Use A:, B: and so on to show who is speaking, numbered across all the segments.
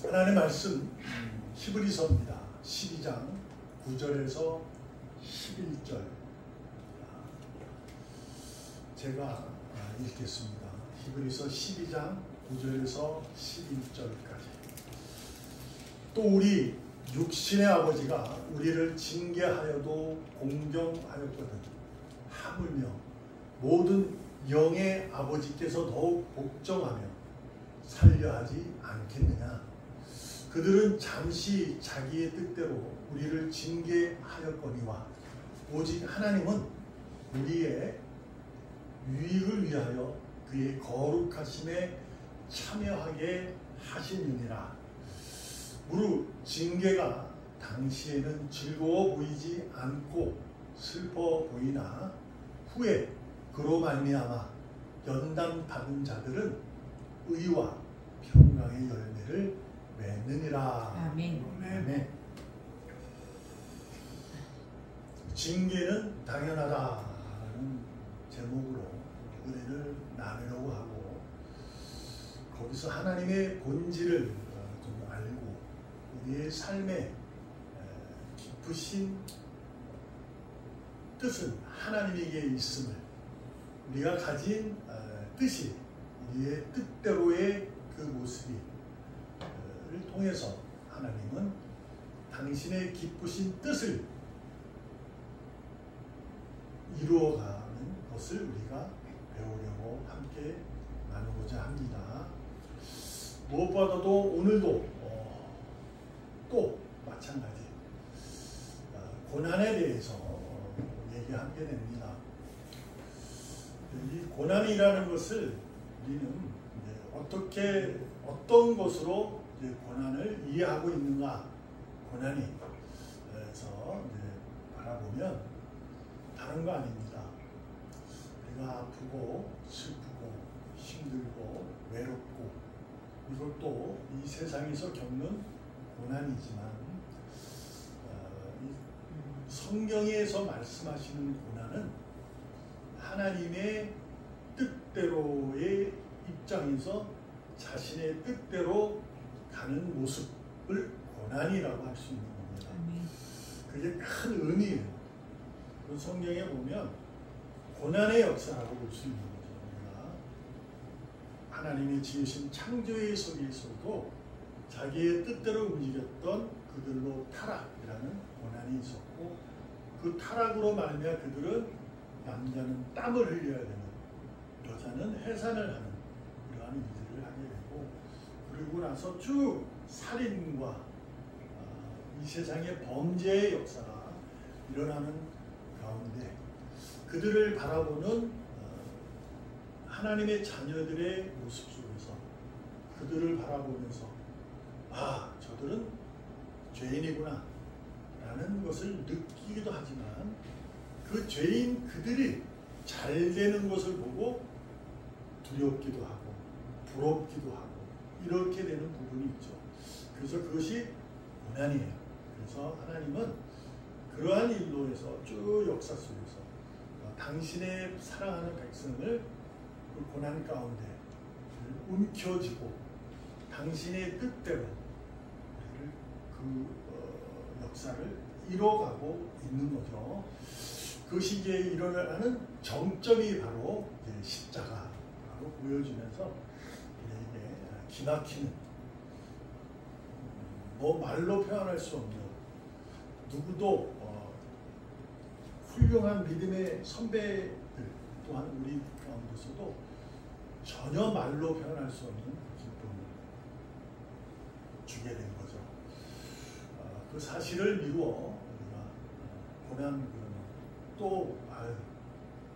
A: 하나님의 말씀 히브리서입니다. 12장 9절에서 11절 제가 읽겠습니다. 히브리서 12장 9절에서 11절까지. 또 우리 육신의 아버지가 우리를 징계하여도 공경하였거든 하물며 모든 영의 아버지께서 더욱 복종하며 살려하지 않겠느냐. 그들은 잠시 자기의 뜻대로 우리를 징계하였거니와 오직 하나님은 우리의 유익을 위하여 그의 거룩하심에 참여하게 하시느니라. 무릇 징계가 당시에는 즐거워 보이지 않고 슬퍼 보이나 후에 그로 말미암아 연단 받은 자들은 의와 평강의 열매를 맺느니라.
B: 아멘.
A: 아멘. 징계는 당연하다라는 제목으로 은혜를 나누려고 하고, 거기서 하나님의 본질을 좀 알고 우리의 삶의 깊으신 뜻은 하나님에게 있음을, 우리가 가진 뜻이 우리의 뜻대로의 그 모습을 통해서 하나님은 당신의 기쁘신 뜻을 이루어가는 것을 우리가 배우려고 함께 나누고자 합니다. 무엇보다도 오늘도 또 마찬가지 고난에 대해서 얘기하게 됩니다. 이 고난이라는 것을 우리는 어떤 것으로 고난을 이해하고 있는가, 고난이 그래서 바라보면 다른 거 아닙니다. 우리가 아프고 슬프고 힘들고 외롭고 이것도 이 세상에서 겪는 고난이지만 성경에서 말씀하시는 고난은 하나님의 뜻대로의 입장에서 자신의 뜻대로 가는 모습을 고난이라고 할 수 있는 겁니다. 그게 큰 의미예요. 그 성경에 보면 고난의 역사라고 볼 수 있는 거죠. 우리가 하나님이 지으신 창조의 속에서도 자기의 뜻대로 움직였던 그들로 타락이라는 고난이 있었고, 그 타락으로 말미암아 그들은, 남자는 땀을 흘려야 되는, 여자는 해산을 하는 이러한 일들을 하게 되고, 그리고 나서 쭉 살인과 이 세상의 범죄의 역사가 일어나는 가운데 그들을 바라보는 하나님의 자녀들의 모습 속에서 그들을 바라보면서 저들은 죄인이구나 라는 것을 느끼기도 하지만, 그 죄인 그들이 잘 되는 것을 보고 두렵기도 하고 부럽기도 하고 이렇게 되는 부분이 있죠. 그래서 그것이 고난이에요. 그래서 하나님은 그러한 일로 해서 쭉 역사 속에서 당신의 사랑하는 백성을 그 고난 가운데 움켜쥐고 당신의 뜻대로 그 역사를 이뤄가고 있는 거죠. 그것이 이제 일어나는 정점이 바로 십자가로 보여지면서 이게 기막히는, 말로 표현할 수 없는, 누구도 훌륭한 믿음의 선배들 또한 우리 가운데서도 전혀 말로 표현할 수 없는 기쁨을 주게 된 거죠. 그 사실을 미루어 우리가 고난 또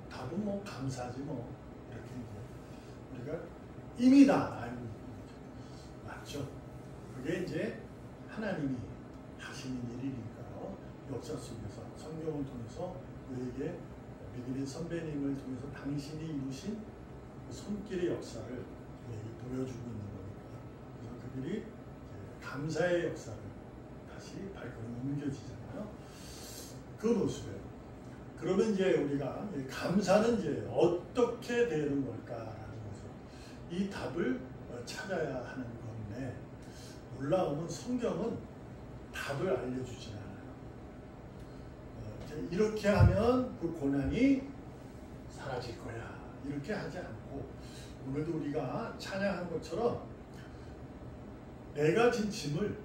A: 답은 감사하지 이렇게 우리가 이미 다 알고 있는 거죠. 맞죠? 그게 이제 하나님이 하시는 일이니까요. 역사 속에서 성경을 통해서 우리에게 믿음의 선배님을 통해서 당신이 이루신 그 손길의 역사를 우리에게 보여주고 있는 거니까, 그래서 그들이 감사의 역사를 다시 발걸음 옮겨지잖아요. 그 모습이에요. 그러면 이제 우리가 감사는 이제 어떻게 되는 걸까라는 거죠. 이 답을 찾아야 하는 건데, 올라오면 성경은 답을 알려주진 않아요. 이렇게 하면 그 고난이 사라질 거야. 이렇게 하지 않고 오늘도 우리가 찬양한 것처럼 내가 진 짐을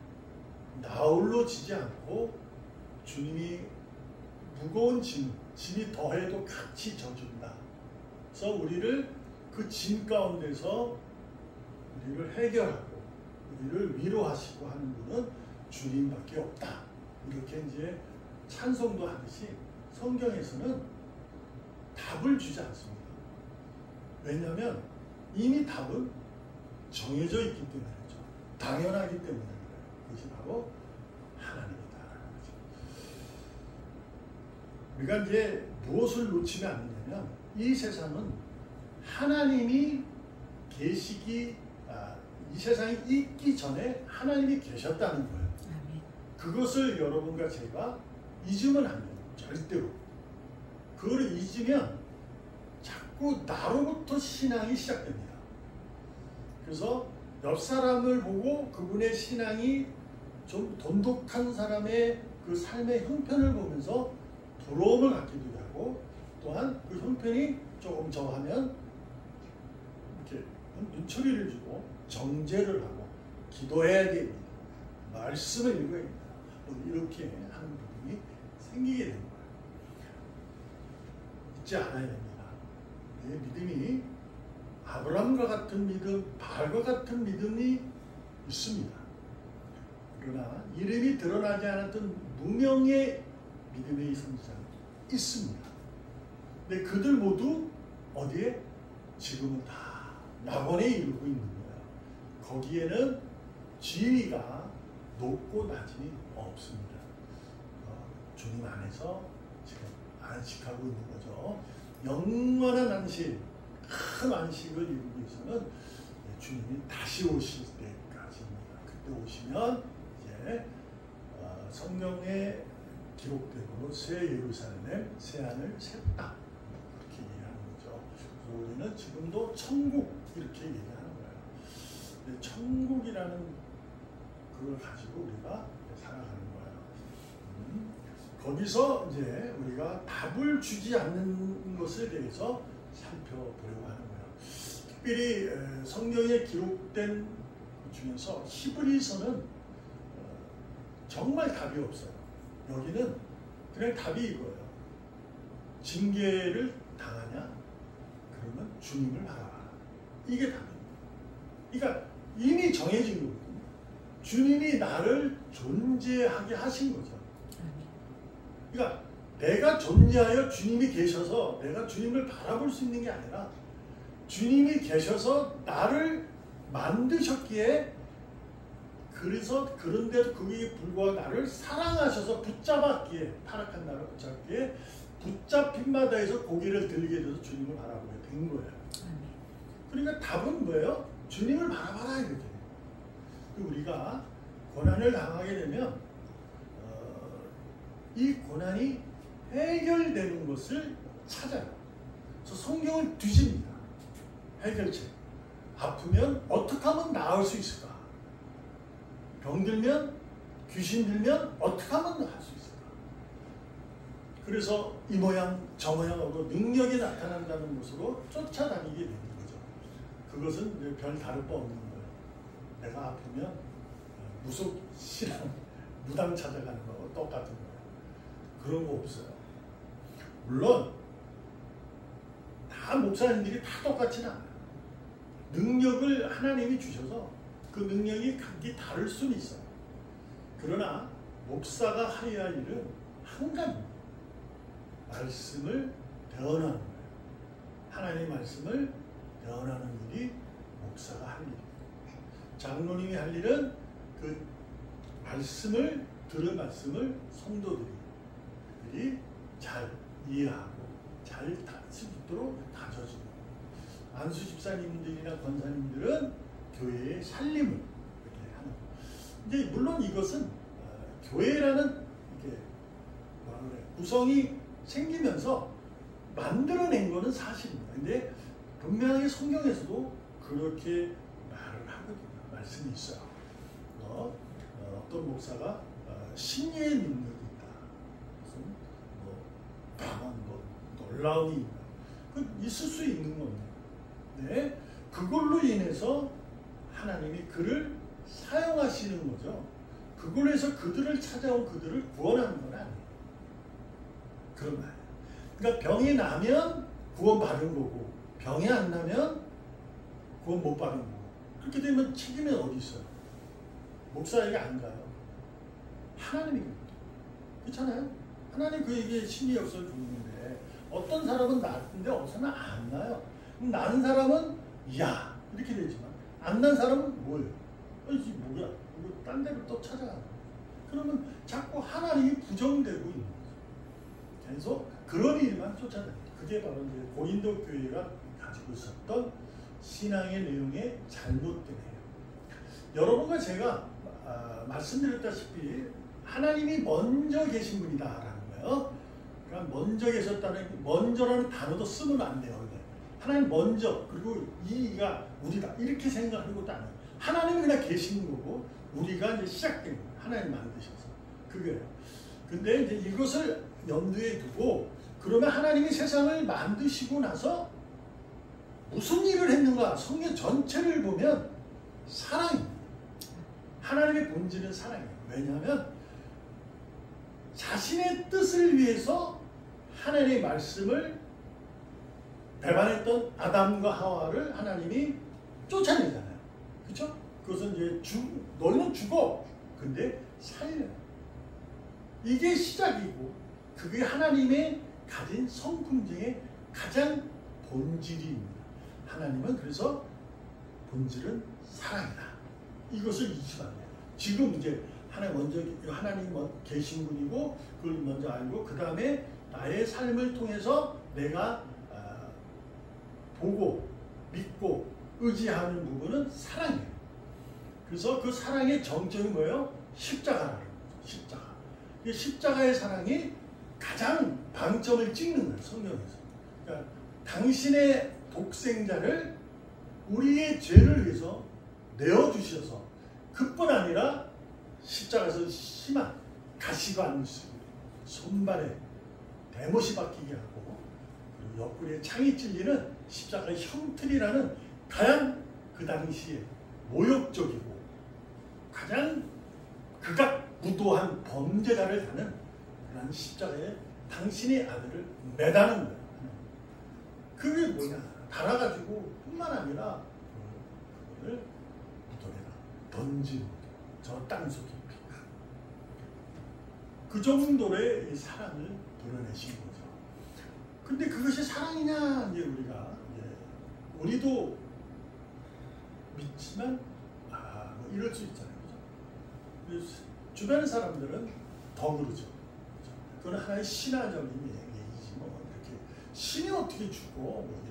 A: 나홀로 지지 않고 주님이 무거운 짐이 더해도 같이 져준다. 그래서 우리를 그 짐 가운데서 우리를 해결하고 우리를 위로하시고 하는 분은 주님밖에 없다. 이렇게 이제 찬송도 하듯이 성경에서는 답을 주지 않습니다. 왜냐하면 이미 답은 정해져 있기 때문이죠. 당연하기 때문에 그래요. 그것이 바로 하나님이다라는 거죠. 우리가 이제 무엇을 놓치면 안 되냐면 이 세상은 하나님이 계시기 이 세상이 있기 전에 하나님이 계셨다는 거예요. 그것을 여러분과 제가 잊으면 안 돼요. 절대로. 그걸 잊으면 자꾸 나로부터 신앙이 시작됩니다. 그래서 옆 사람을 보고 그분의 신앙이 좀 돈독한 사람의 그 삶의 형편을 보면서 부러움을 갖기도 하고 또한 그 형편이 조금 저하면 이렇게 눈초리를 주고 정죄를 하고 기도해야 됩니다. 말씀을 읽어야 됩니다. 이렇게 하는 부분이 생기게 되는 거예요. 잊지 않아야 됩니다. 내 믿음이 아브라함과 같은 믿음, 바알과 같은 믿음이 있습니다. 그러나 이름이 드러나지 않았던 무명의 믿음의 선지자는 있습니다. 근데 그들 모두 어디에? 지금은 다 낙원에 이르고 있는 거예요. 거기에는 지위가 높고 낮이 없습니다. 주님 안에서 지금 안식하고 있는 거죠. 영원한 안식, 큰 안식을 이루기 위해서는 주님이 다시 오실 때까지입니다. 그때 오시면 이제 성경에 기록되고 새 예루살렘, 새 하늘, 새 땅 그렇게 얘기하는 거죠. 그래서 우리는 지금도 천국 이렇게 얘기하는 거예요. 천국이라는 그걸 가지고 우리가 살아가는 거예요. 거기서 이제 우리가 답을 주지 않는 것에 대해서 살펴보려고 하는 거예요. 특별히 성경에 기록된 것 중에서 히브리서는 정말 답이 없어요. 여기는 그냥 답이 이거예요. 징계를 당하냐? 그러면 주님을 바라봐라. 이게 답입니다. 그러니까 이미 정해진 거거든요. 주님이 나를 존재하게 하신 거죠. 그러니까 내가 존재하여 주님이 계셔서 내가 주님을 바라볼 수 있는 게 아니라 주님이 계셔서 나를 만드셨기에 그래서 그런데도 그에 불구하고 나를 사랑하셔서 붙잡았기에 타락한 나를 붙잡기에 붙잡힌 바다에서 고개를 들게 돼서 주님을 바라보게 된 거예요. 그러니까 답은 뭐예요? 주님을 바라봐라 이렇게. 우리가 고난을 당하게 되면 이 고난이 해결되는 것을 찾아요. 그래서 성경을 뒤집니다. 해결책. 아프면 어떻게 하면 나을 수 있을까? 병들면 귀신 들면 어떻게 하면 할 수 있을까? 그래서 이 모양 저 모양으로 능력이 나타난다는 것으로 쫓아다니게 되는 거죠. 그것은 별 다를 바 없는 거예요. 내가 아프면 무속 신앙 무당 찾아가는 거하고 똑같은 거예요. 그런 거 없어요. 물론 다 목사님들이 다 똑같지는 않아요. 능력을 하나님이 주셔서 그 능력이 각기 다를 수는 있어요. 그러나 목사가 하여야 할 일은 한 가지입니다. 말씀을 대언하는 거예요. 하나님의 말씀을 대언하는 일이 목사가 할 일이에요. 장로님이 할 일은 그 말씀을 들은 말씀을 성도들이 잘 이해하고 잘 다칠 수 있도록 다져주고 안수 집사님들이나 권사님들은 교회의 살림을 이렇게 하는 거예요. 이제 물론 이것은 교회라는 이렇게 뭐라 그래 구성이 생기면서 만들어낸 거는 사실입니다. 근데 분명하게 성경에서도 그렇게 말을 하거든요. 말씀이 있어요. 어떤 목사가 신유의 능력이 있다. 무슨 뭐 강한 뭐 놀라움이 있다. 그 있을 수 있는 겁니다. 네, 그걸로 인해서 하나님이 그를 사용하시는 거죠. 그걸로 해서 그들을 찾아온 그들을 구원하는 건 아니에요. 그런 말이에요. 그러니까 병이 나면 구원받은 거고 병이 안 나면 구원 못 받은 거고 그렇게 되면 책임이 어디 있어요? 목사에게 안 가요. 하나님이 그렇잖아요. 하나님 그에게 신의 역사를 주는데 어떤 사람은 낫는데 어서는 안 나요. 나는 사람은 야 이렇게 되지만 안 난 사람은 뭐예요? 이게 뭐야? 이거 딴 데로 또 찾아가. 그러면 자꾸 하나님이 부정되고 있는 거죠. 그래서 그런 일만 쫓아다니다. 그게 바로 이제 고린도 교회가 가지고 있었던 신앙의 내용의 잘못됨이에요. 여러분과 제가 말씀드렸다시피 하나님이 먼저 계신 분이다라는 거예요. 그러니까 먼저 계셨다는 먼저라는 단어도 쓰면 안 돼요. 하나님 먼저 그리고 이가 우리다 이렇게 생각하는 것도 아니에요. 하나님이 그냥 계시는 거고 우리가 이제 시작된 거예요. 하나님 만드셔서 그거예요. 근데 이제 이것을 염두에 두고 그러면 하나님이 세상을 만드시고 나서 무슨 일을 했는가? 성경 전체를 보면 사랑입니다. 하나님의 본질은 사랑이에요. 왜냐하면 자신의 뜻을 위해서 하나님의 말씀을 배반했던 아담과 하와를 하나님이 쫓아내잖아요. 그렇죠? 그것은 이제 너희는 죽어. 근데 살려. 이게 시작이고 그게 하나님의 가진 성품 중에 가장 본질입니다. 하나님은 그래서 본질은 사랑이다. 이것을 잊지 말아요. 지금 이제 하나님 계신 분이고 그걸 먼저 알고 그 다음에 나의 삶을 통해서 내가 보고 믿고 의지하는 부분은 사랑이에요. 그래서 그 사랑의 정점이 뭐예요? 십자가라는 거죠. 십자가. 이 십자가의 사랑이 가장 방점을 찍는 거예요. 성경에서. 그러니까 당신의 독생자를 우리의 죄를 위해서 내어주셔서 그뿐 아니라 십자가에서 심한 가시관을 쓰고 손발에 대못이 박히게 하고 그리고 옆구리에 창이 찔리는 십자가의 형틀이라는 가장 그 당시에 모욕적이고 가장 극악무도한 범죄자를 다는 그런 십자가에 당신의 아들을 매다는 거예요. 그게 뭐냐? 달아가지고 뿐만 아니라 그거를 무덤에다 던지는 거예요. 저 땅속에. 그 정도의 사랑을 드러내신 거죠. 근데 그것이 사랑이냐? 이제 우리도 믿지만 뭐 이럴 수 있잖아요. 그죠? 주변 사람들은 더 그러죠. 그건 하나의 신화적인 얘기지 뭐 이렇게 신이 어떻게 죽고 뭐 이렇게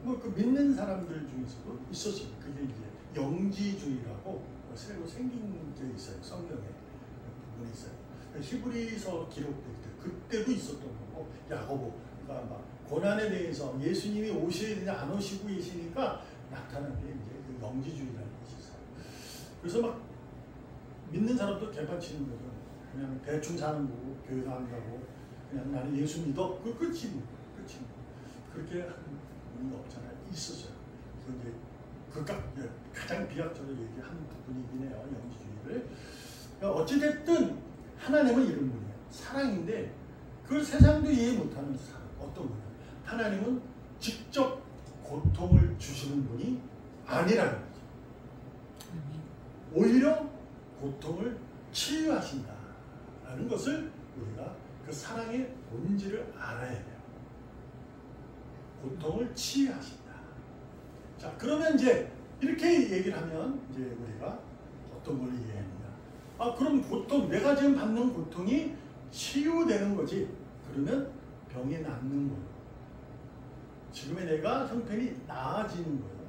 A: 뭐 그 믿는 사람들 중에서도 있었어요. 그게 이제 영지주의라고 새로 생긴 게 있어요. 성경에 부분이 있어요. 히브리서 기록될 때 그때도 있었던 거고 야고보가 막 고난에 대해서 예수님이 오셔야 되냐 안 오시고 계시니까 나타난 게 이제 그 영지주의라는 것이 있어요. 그래서 막 믿는 사람도 개판치는 거죠. 그냥 대충 사는 거고 교회도 안 가고 그냥 나는 예수 믿어 그 끝이 뭐 끝이 뭐 그렇게 하는 분이 없잖아요. 있었어요. 그 이제 가장 비약적으로 얘기한 부분이긴 해요. 영지주의를. 그러니까 어찌됐든 하나님은 이런 분이에요. 사랑인데 그걸 세상도 이해 못하는 사랑. 어떤 분이에요? 하나님은 직접 고통을 주시는 분이 아니라는 거죠. 오히려 고통을 치유하신다라는 것을 우리가 그 사랑의 본질을 알아야 돼요. 고통을 치유하신다. 자, 그러면 이제 이렇게 얘기를 하면 이제 우리가 어떤 걸 이해합니다. 그럼 고통, 내가 지금 받는 고통이 치유되는 거지. 그러면 병이 낫는 거예요. 지금의 내가 형편이 나아지는 거예요.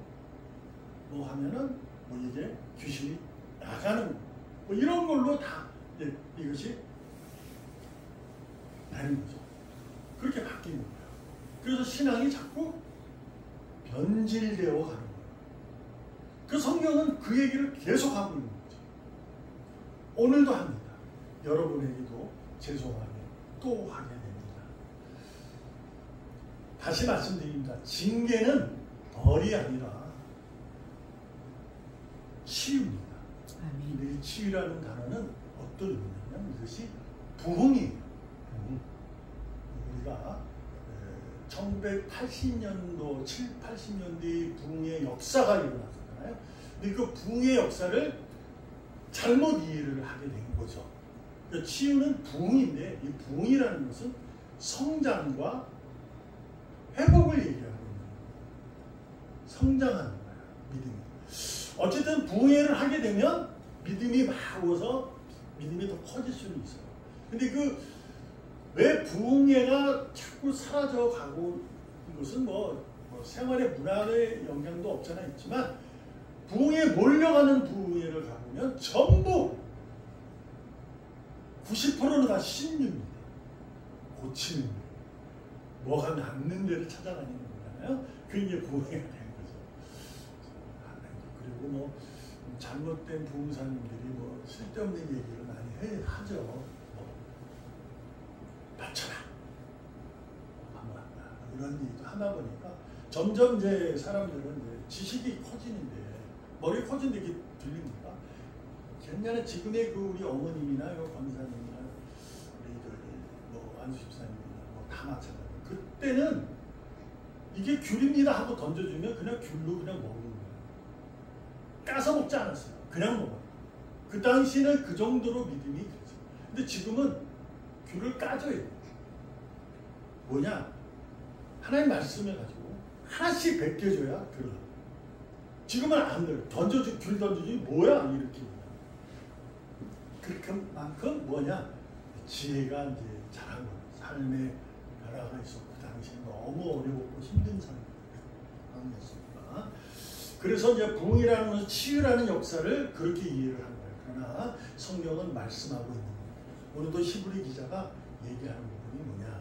A: 뭐 하면은 뭐 이제 귀신이 나가는 거. 뭐 이런 걸로 다 이것이 되는 거죠. 그렇게 바뀌는 거예요. 그래서 신앙이 자꾸 변질되어 가는 거예요. 그 성경은 그 얘기를 계속하고 있는 거죠. 오늘도 합니다. 여러분에게도 죄송하게 또 하게 됩니다. 다시 말씀드립니다. 징계는 벌이 아니라 치유입니다. 근데 이 치유라는 단어는 어떤 의미냐면 이것이 부흥이에요. 우리가 1980년도, 80년대의 부흥의 역사가 일어났잖아요. 근데 그 부흥의 역사를 잘못 이해를 하게 된 거죠. 그러니까 치유는 부흥인데 이 부흥이라는 것은 성장과 회복을 얘기하고 있는 거예요. 성장하는 거예요. 믿음이. 어쨌든 부흥회를 하게 되면 믿음이 막 오서 믿음이 더 커질 수는 있어요. 근데 왜 부흥회가 자꾸 사라져 가고 이것은 뭐 생활의 문화의 영향도 없잖아 있지만 부흥회에 몰려가는 부흥회를 가보면 전부 90%는 다 신유입니다. 고치는 일. 뭐가 낫는 데를 찾아다니는 거잖아요. 그게 부흥회가 되는 거죠. 그리고 뭐 잘못된 부흥사님들이 뭐 쓸데없는 얘기를 많이 하죠. 맞춰라. 이런 얘기도 하다 보니까 점점 이제 사람들은 이제 지식이 커지는데 머리 커지는데 이게 들립니까? 옛날에 지금의 우리 어머님이나 권사님이나 우리 안수 집사님이나 다 마찬가지예요. 그때는 이게 귤입니다 하고 던져주면 그냥 귤로 그냥 먹는 거예요. 까서 먹지 않았어요. 그냥 먹어요. 그 당시에는 그 정도로 믿음이 그랬어요. 근데 지금은 귤을 까줘야 돼요. 뭐냐? 하나님 말씀을 가지고 하나씩 베껴줘야 들어. 지금은 안 들어. 귤 던져주니 뭐야? 이렇게. 그만큼 뭐냐? 지혜가 이제 자란 거예요. 삶의 변화가 있었고, 그 당시에 너무 어렵고 힘든 삶이었습니다. 그래서 이제 부흥이라는 것은 치유라는 역사를 그렇게 이해를 한 거예요. 그러나 성경은 말씀하고 있는 거예요. 오늘도 히브리 기자가 얘기하는 부분이 뭐냐?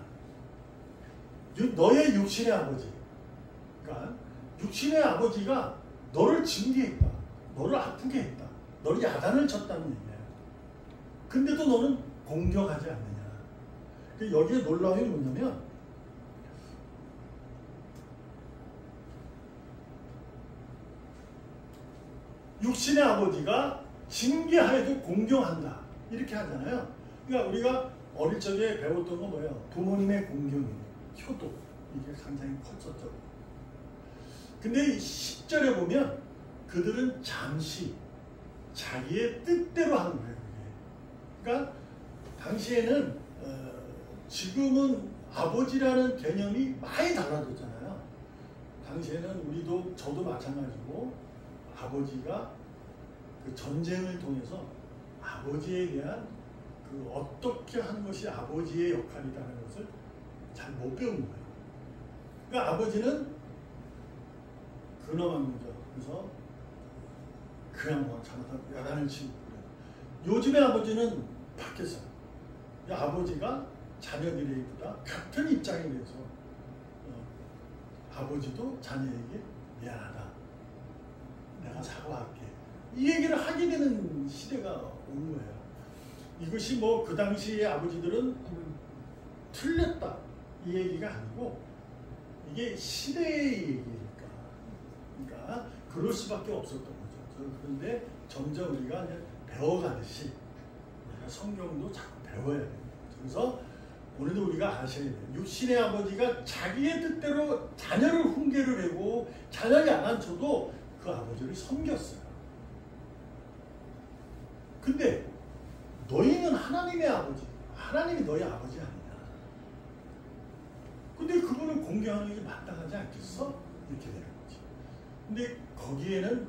A: 너의 육신의 아버지, 그러니까 육신의 아버지가 너를 징계했다, 너를 아프게 했다, 너를 야단을 쳤다는 얘기예요. 근데도 너는 공경하지 않느냐? 여기에 놀라운 게 뭐냐면 육신의 아버지가 징계하여도 공경한다 이렇게 하잖아요. 그러니까 우리가 어릴 적에 배웠던 건 뭐예요? 부모님의 공경이에요. 효도. 이게 상당히 컸었죠. 근데 이 10절에 보면 그들은 잠시 자기의 뜻대로 하는 거예요. 그러니까 당시에는 지금은 아버지라는 개념이 많이 달라졌잖아요. 당시에는 우리도 저도 마찬가지고 아버지가 그 전쟁을 통해서 아버지에 대한 그 어떻게 하는 것이 아버지의 역할이라는 것을 잘 못 배운 거예요. 그러니까 아버지는 근엄한 거죠. 그래서 그냥 뭐 잘못하면 야단을 치고 그래요. 요즘의 아버지는 바뀌었어요. 아버지가 자녀들에게보다 같은 입장이 돼서 아버지도 자녀에게 미안하다. 내가 사과할게. 이 얘기를 하게 되는 시대가 온 거예요. 이것이 뭐 그 당시에 아버지들은 틀렸다 이 얘기가 아니고 이게 시대의 얘기니까. 그러니까 그럴 수밖에 없었던 거죠. 그런데 점점 우리가 이제 배워가듯이 우리가 성경도 자꾸 배워야 돼요. 그래서 오늘도 우리가 아셔야 돼요. 육신의 아버지가 자기의 뜻대로 자녀를 훈계를 하고 자녀를 안 앉혀도 그 아버지를 섬겼어요. 근데 너희는 하나님의 아버지, 하나님이 너희 아버지 아니냐. 근데 그분을 공경하는 게 마땅하지 않겠어? 이렇게 되는 거지. 근데 거기에는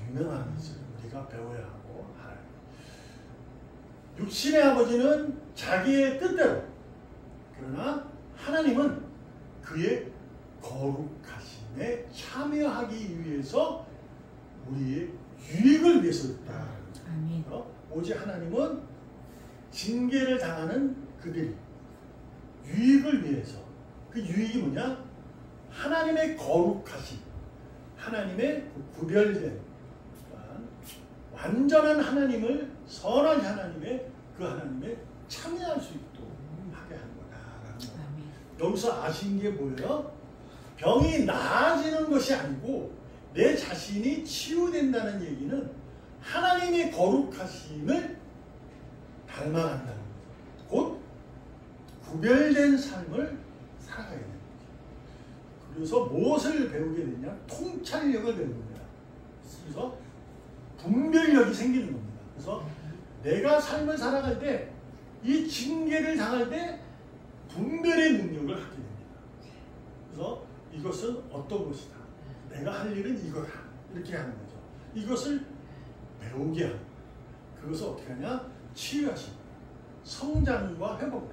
A: 유명한 것을 우리가 배워야 하고 알아야 돼. 육신의 아버지는 자기의 뜻대로, 그러나 하나님은 그의 거룩하심에 참여하기 위해서 우리의 유익을 위해서였다.
B: 아멘.
A: 오직 하나님은 징계를 당하는 그들이 유익을 위해서, 그 유익이 뭐냐? 하나님의 거룩하심, 하나님의 구별된 완전한 하나님을 선한 하나님의 그 하나님에 참여할 수 있도록 하게 하는 거다라는 거예요. 여기서 아신 게 뭐예요? 병이 나아지는 것이 아니고 내 자신이 치유된다는 얘기는 하나님의 거룩하심을 닮아간다는 거죠. 곧 구별된 삶을 살아가야 되는 거죠. 그래서 무엇을 배우게 되냐? 통찰력을 배우는 거야. 그래서 분별력이 생기는 겁니다. 그래서 내가 삶을 살아갈 때 이 징계를 당할 때 분별의 능력을 갖게 됩니다. 그래서 이것은 어떤 것이다. 내가 할 일은 이거다. 이렇게 하는 거죠. 이것을 배우게 하는 거예요. 그것을 어떻게 하냐? 치유하시는 거예요. 성장과 회복으로.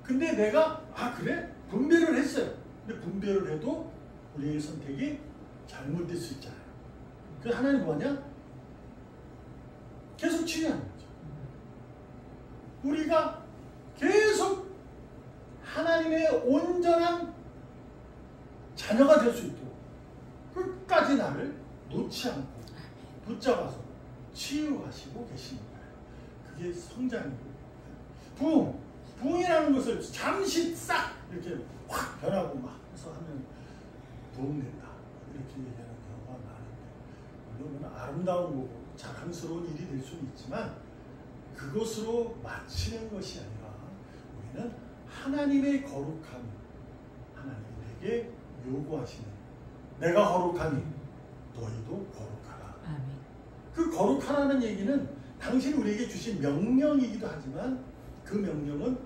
A: 근데 내가 그래? 분별을 했어요. 근데 분별을 해도 우리의 선택이 잘못될 수 있잖아요. 그래서 하나님 뭐하냐? 계속 치유하는 거죠. 우리가 계속 하나님의 온전한 자녀가 될 수 있도록 끝까지 나를 놓지 않고 붙잡아서 치유하시고 계시는 거예요. 그게 성장이고 부흥이라는 것을 잠시 싹 이렇게 확 변하고 막 해서 하면 부흥된다 이렇게 얘기하는 경우가 많은데 물론 아름다운 거고 자랑스러운 일이 될 수는 있지만 그것으로 마치는 것이 아니라 우리는 하나님의 거룩함 하나님이 내게 요구하시는 내가 거룩하니 너희도 거룩하라. 아멘. 그 거룩하라는 얘기는 당신이 우리에게 주신 명령이기도 하지만 그 명령은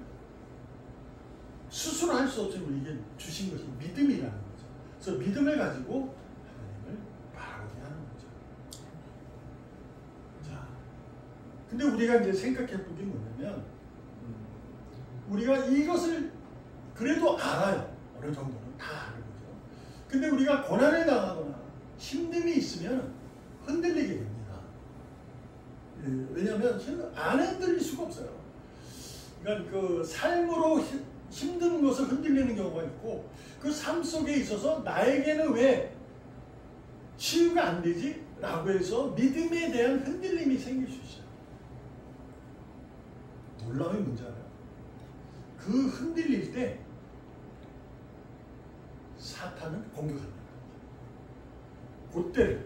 A: 스스로 할 수 없이 우리에게 주신 것이 믿음이라는 거죠. 그래서 믿음을 가지고 하나님을 바라보게 하는 거죠. 자, 근데 우리가 이제 생각해 보기 뭐냐면 우리가 이것을 그래도 알아요. 어느 정도는 다 아는 거죠. 근데 우리가 고난을 당하거나 힘듦이 있으면 흔들리게 됩니다. 왜냐하면 안 흔들릴 수가 없어요. 그러니까 그 삶으로 힘든 것을 흔들리는 경우가 있고 그 삶 속에 있어서 나에게는 왜 치유가 안 되지? 라고 해서 믿음에 대한 흔들림이 생길 수 있어요. 놀라움이 뭔지 알아요? 그 흔들릴 때 사탄은 공격합니다. 그때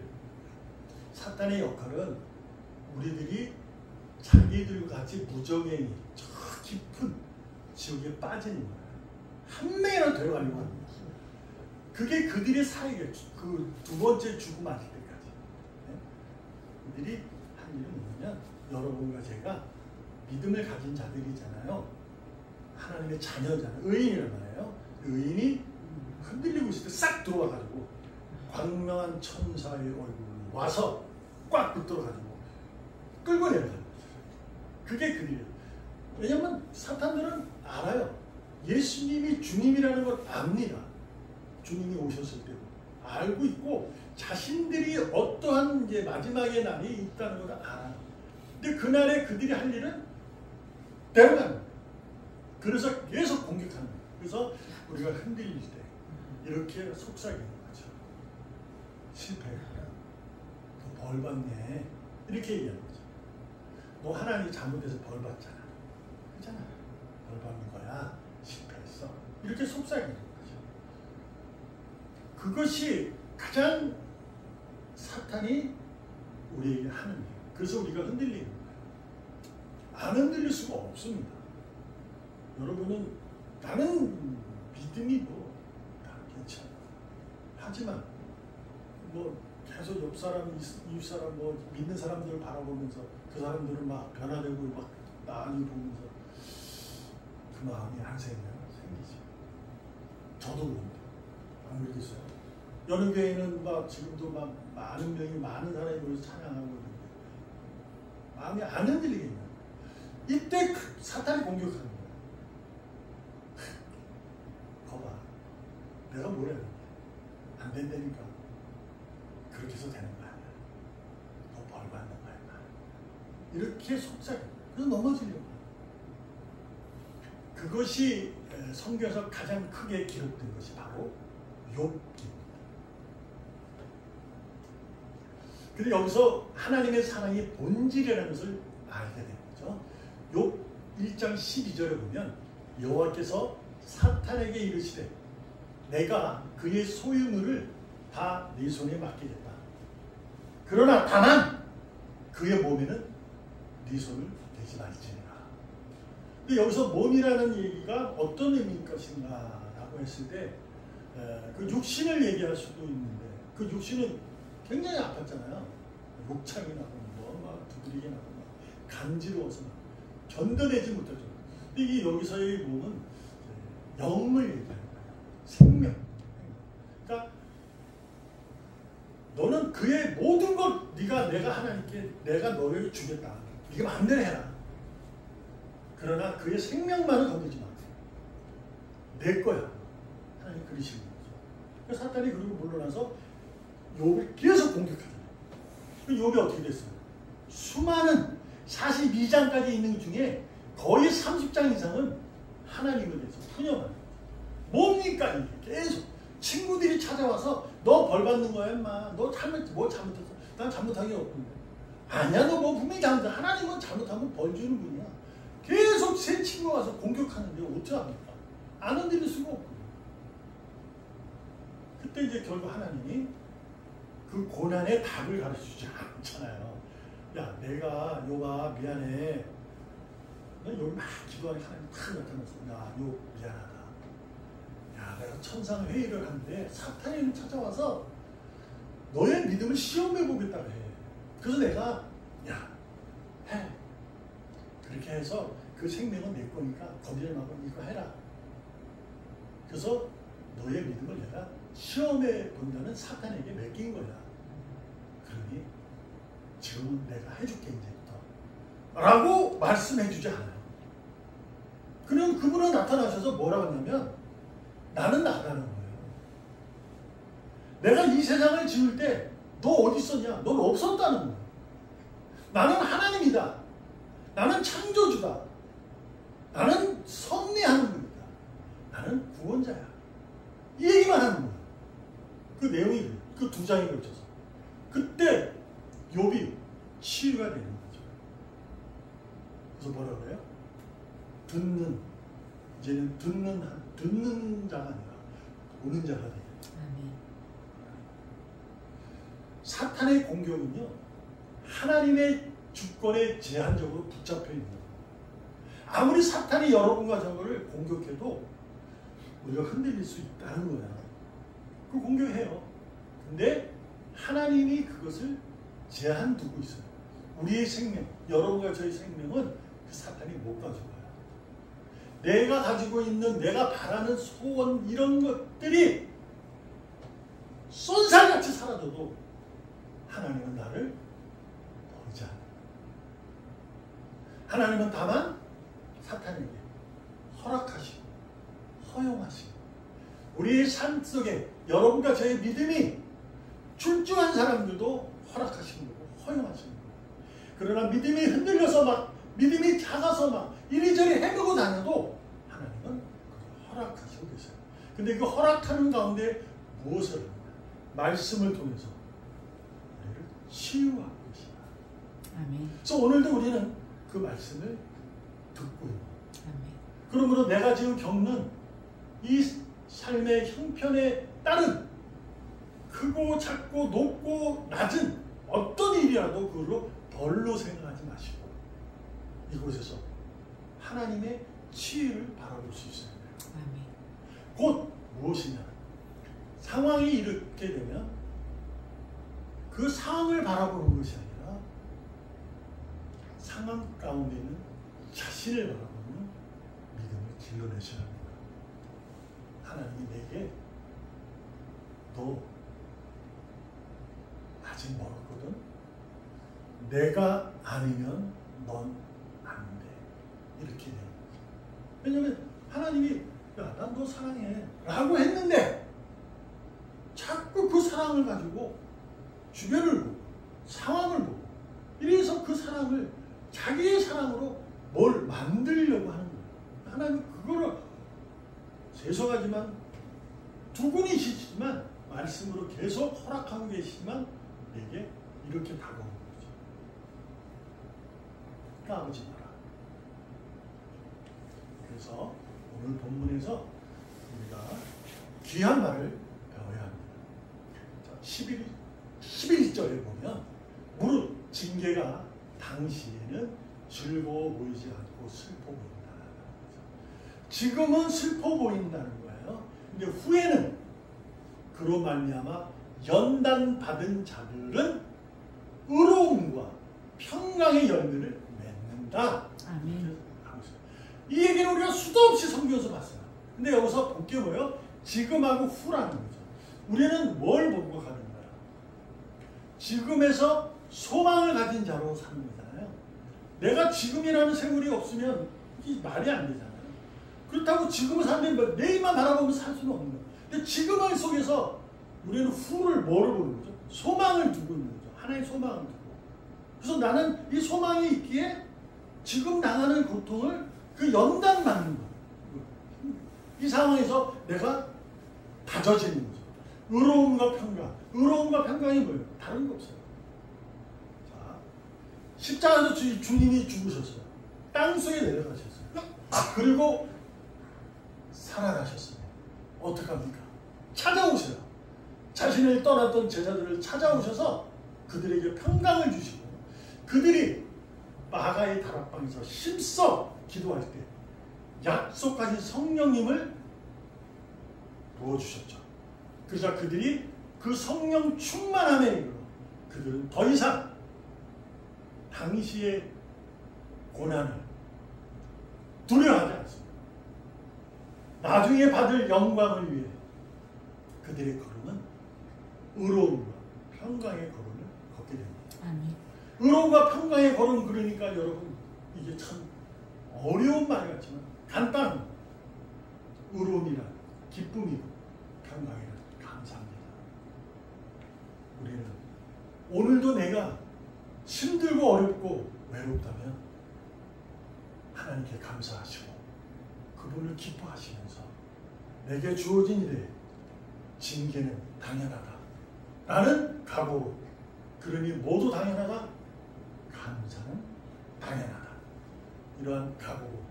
A: 사탄의 역할은 우리들이 자기들과 같이 무정행이 저 깊은 지옥에 빠지는 거예요. 한 명이라도 데려가려고 합니다. 그게 그들의 사이에 그 두 번째 죽음 아닐 때까지. 그들이 한 일은 뭐냐면 여러분과 제가 믿음을 가진 자들이잖아요. 하나님의 자녀잖아요. 의인이란 말이에요. 의인이 흔들리고 있을 때 싹 들어와가지고 광명한 천사의 얼굴로 와서 꽉 붙들어가지고 끌고 내려가는 거죠. 그게 그 일이에요. 왜냐하면 사탄들은 알아요. 예수님이 주님이라는 걸 압니다. 주님이 오셨을 때도 알고 있고 자신들이 어떠한 이제 마지막의 날이 있다는 걸 알아요. 근데 그날에 그들이 할 일은 데려가는 거예요. 그래서 계속 공격하는 거예요. 그래서 우리가 흔들릴 때 이렇게 속삭이는 거죠. 실패했구나. 너 벌 받네. 이렇게 얘기하는 거죠. 너 하나님이 잘못해서 벌 받잖아. 그렇잖아. 벌 받는 거야. 실패했어. 이렇게 속삭이는 거죠. 그것이 가장 사탄이 우리에게 하는 거예요. 그래서 우리가 흔들리는 거예요. 안 흔들릴 수가 없습니다. 여러분은 나는 믿음이 뭐 다 괜찮아. 하지만 뭐 계속 옆 사람, 이웃 사람, 뭐 믿는 사람들을 바라보면서 그 사람들은 막 변화되고 막 나를 보면서 그 마음이 안 생겨요. 생기지. 저도 그런데 안 그러겠어요. 여느 교회는 막 지금도 막 많은 사람이 모여서 찬양하고 있는데 마음이 안 흔들리겠냐. 이때 사탄이 공격하는 거야. 거봐. 내가 뭐라 했는데 안 된다니까. 그렇게 해서 되는 거 아니야. 너 벌 받는 거야. 이렇게 속삭여. 그래서 넘어지려고. 그것이 성경에서 가장 크게 기록된 것이 바로 욥기입니다. 근데 여기서 하나님의 사랑의 본질이라는 것을 알게 되는 거죠. 욥 1장 12절에 보면 여호와께서 사탄에게 이르시되 내가 그의 소유물을 다 네 손에 맡기겠다. 그러나 다만 그의 몸에는 네 손을 대지 말지니라. 근데 여기서 몸이라는 얘기가 어떤 의미일 것인가 라고 했을 때 그 육신을 얘기할 수도 있는데 그 육신은 굉장히 아팠잖아요. 욕창이 나고 막 두드리게 나고 막 간지러워서 막 견뎌내지 못하죠. 근데 이 여기서의 몸은 영을 얘기하는 거예요. 생명. 그러니까 너는 그의 모든 것 내가 하나님께 내가 너를 주겠다. 네가 마음대로 해라. 그러나 그의 생명만은 건들지 마. 내 거야. 하나님 그러시는 거죠. 그래서 사탄이 그리고 물러나서 욥을 계속 공격하잖아요. 욥이 어떻게 됐어요? 수많은 42장까지 있는 것 중에 거의 30장 이상은 하나님을 위해서 푸념하는 거죠. 뭡니까 이게 계속 친구들이 찾아와서 너 벌 받는 거야 인마. 너 뭐 잘못했어. 난 잘못한 게 없는데. 아니야 너 뭐 분명히 잘못했어. 하나님은 잘못하면 벌 주는 분이야. 계속 새 친구가 와서 공격하는데 어떻게 합니까? 안 흔들릴 수가 없고. 그때 이제 결국 하나님이 그 고난의 답을 가르쳐주지 않잖아요. 야 내가 욥아 미안해. 욥이 막 기도하니 하나님 탁 나타났어. 야 욥 미안하다. 야 내가 천상 회의를 하는데 사탄이 찾아와서 너의 믿음을 시험해 보겠다고 해. 그래서 내가 야 해. 그렇게 해서 그 생명은 내 거니까 건드리지 말고 이거 해라. 그래서 너의 믿음을 내가 시험해 본다는 사탄에게 맡긴 거야. 그러니 지금은 내가 해줄게 이제부터 라고 말씀해 주지 않아요. 그럼 그분은 나타나셔서 뭐라고 하냐면 나는 나라는 거예요. 내가 이 세상을 지을 때 너 어디 있었냐? 넌 없었다는 거예요. 나는 하나님이다. 나는 창조주다. 나는 섭리하는 분이다. 나는 구원자야. 이 얘기만 하는 거예요. 그 내용이 그 두 장에 걸쳐서. 그때 욥이 치유가 되는 거죠. 그래서 뭐라 그래요? 이제는 듣는 자가 아니라 보는 자가 되겠다. 사탄의 공격은요, 하나님의 주권에 제한적으로 붙잡혀 있는 거예요. 아무리 사탄이 여러분과 저를 공격해도 우리가 흔들릴 수 있다는 거야. 그 공격해요. 근데 하나님이 그것을 제한 두고 있어요. 우리의 생명, 여러분과 저의 생명은 그 사탄이 못 가져가요. 내가 가지고 있는, 내가 바라는 소원, 이런 것들이 쏜살같이 사라져도 하나님은 나를 버리지 않아요. 하나님은 다만 사탄에게 허락하시고 허용하시고 우리의 삶 속에 여러분과 저의 믿음이 출중한 사람들도 허락하시는 거고 허용하시는 거고, 그러나 믿음이 흔들려서 막 믿음이 작아서 막 이리저리 헤매고 다녀도 하나님은 그걸 허락하시고 계세요. 근데 그 허락하는 가운데 무엇을 합니까? 말씀을 통해서 우리를 치유하고 계시다.
B: 아멘.
A: 그래서 오늘도 우리는 그 말씀을 듣고 있는 거예요.
B: 아멘.
A: 그러므로 내가 지금 겪는 이 삶의 형편에 따른 크고 작고 높고 낮은 어떤 일이라도 그걸로 벌로 생각하지 마시고 이곳에서 하나님의 치유를 바라볼 수 있어야 돼요.
B: 아멘.
A: 곧 무엇이냐? 상황이 이렇게 되면 그 상황을 바라보는 것이 아니라 상황 가운데 있는 자신을 바라보는 믿음을 길러내셔야 합니다. 하나님이 내게 너 아직 멀었거든. 내가 아니면 넌 안 돼. 이렇게 돼요. 왜냐면 하나님이 야, 난 너 사랑해 라고 했는데 자꾸 그 사랑을 가지고 주변을 보고 상황을 보고 이래서 그 사랑을 자기의 사랑으로 뭘 만들려고 하는 거예요. 하나님 그거를 죄송하지만 두 분이시지만 말씀으로 계속 허락하고 계시지만 내게 이렇게 다가오는 거죠. 까부지 마라. 그래서 오늘 본문에서 우리가 귀한 말을 배워야 합니다. 자, 11절에 보면 무릇 징계가 당시에는 즐거워 보이지 않고 슬퍼 보인다. 지금은 슬퍼 보인다는 거예요. 근데 후에는 그로 말미암아 연단받은 자들은 의로움과 평강의 열매를 맺는다.
B: 아멘.
A: 이 얘기는 우리가 수도 없이 성경에서 봤어요. 근데 여기서 볼 게 뭐예요? 지금하고 후라는 거죠. 우리는 뭘 보고 가는 거야? 지금에서 소망을 가진 자로 사는 거잖아요. 내가 지금이라는 세월이 없으면 이게 말이 안 되잖아요. 그렇다고 지금을 살면 내일만 바라보면 살 수는 없는 거예요. 근데 지금을 속에서 우리는 후를 뭐를 보는 거죠? 소망을 두고 있는 거죠. 하나의 소망을 두고. 그래서 나는 이 소망이 있기에 지금 당하는 고통을 그 연단 받는 거예요. 이 상황에서 내가 다져지는 거죠. 의로움과 평강. 의로움과 평강이 뭐예요? 다른 거 없어요. 자, 십자가에서 주님이 죽으셨어요. 땅속에 내려가셨어요. 그리고 살아나셨어요. 어떡합니까? 찾아오세요. 자신을 떠났던 제자들을 찾아오셔서 그들에게 평강을 주시고 그들이 마가의 다락방에서 힘써 기도할 때 약속하신 성령님을 부어주셨죠. 그러자 그들이 그 성령 충만함에 이르러 그들은 더 이상 당시의 고난을 두려워하지 않습니다. 나중에 받을 영광을 위해 그들의 걸음은 의로움과 평강의 걸음을 걷게 됩니다.
B: 아멘.
A: 의로움과 평강의 걸음, 그러니까 여러분 이게 참 어려운 말 같지만 간단합니다. 의로움이란 기쁨이고 평강이란 감사합니다. 우리는 오늘도 내가 힘들고 어렵고 외롭다면 하나님께 감사하시고 그분을 기뻐하시면서 내게 주어진 일에 징계는 당연하다 라는 각오로, 그러니 모두 당연하다, 감사는 당연하다, 이러한 각오로,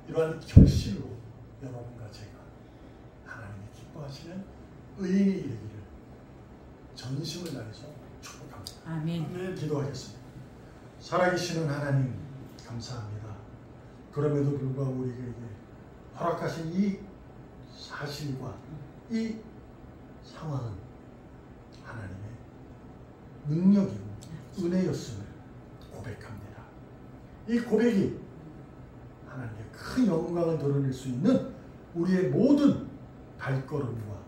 A: 이러한 결심으로 여러분과 제가 하나님이 기뻐하시는 의인이 되기를 전심을 다해서 축복합니다.
B: 아멘.
A: 기도하겠습니다. 살아계시는 하나님 감사합니다. 그럼에도 불구하고 우리에게 허락하신 이 사실과 이 상황은 하나님의 능력이고 은혜였음을 고백합니다. 이 고백이 하나님의 큰 영광을 드러낼 수 있는 우리의 모든 발걸음과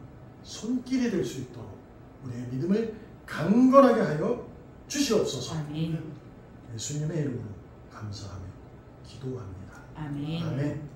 A: 손길이 될 수 있도록 우리의 믿음을 강건하게 하여 주시옵소서.
B: 아멘.
A: 예수님의 이름으로 감사하며 기도합니다.
B: 아멘.
A: 아멘.